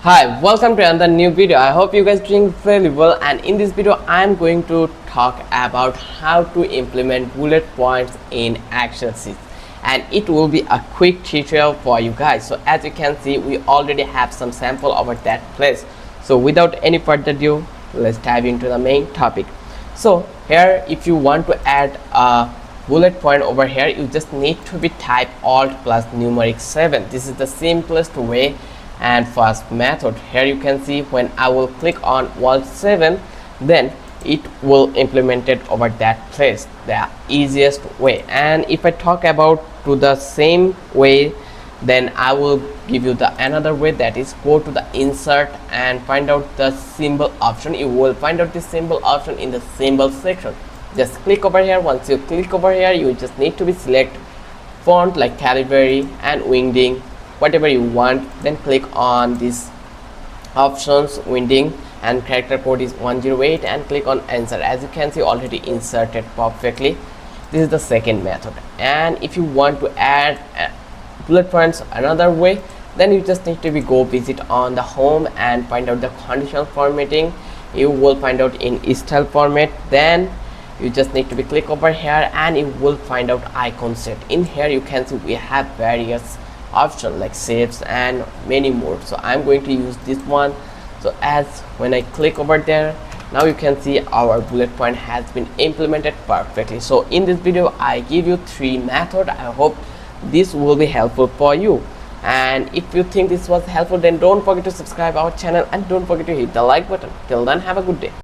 Hi, welcome to another new video. I hope you guys doing very well, and in this video I am going to talk about how to implement bullet points in Excel sheets, and it will be a quick tutorial for you guys. So as you can see, we already have some sample over that place. So without any further ado, let's dive into the main topic. So here, if you want to add a bullet point over here, you just need to be type alt plus numeric 7. This is the simplest way and first method. Here you can see when I will click on alt 7, then it will implement it over that place, the easiest way. And if I talk about to the same way, then I will give you the another way, that is go to the insert and find out the symbol option. You will find out the symbol option in the symbol section. Just click over here. Once you click over here, you just need to be select font like Calibri and Wingding, whatever you want. Then click on this options, Wingding, and character code is 108, and click on insert. As you can see, already inserted perfectly. This is the second method. And if you want to add bullet points another way, then you just need to be go visit on the home and find out the conditional formatting. You will find out in style format. Then you just need to be click over here and you will find out icon set. In here you can see we have various options like shapes and many more. So I'm going to use this one. So as when I click over there, now you can see our bullet point has been implemented perfectly. So in this video I give you 3 methods. I hope this will be helpful for you, and if you think this was helpful, then don't forget to subscribe our channel and don't forget to hit the like button. Till then, have a good day.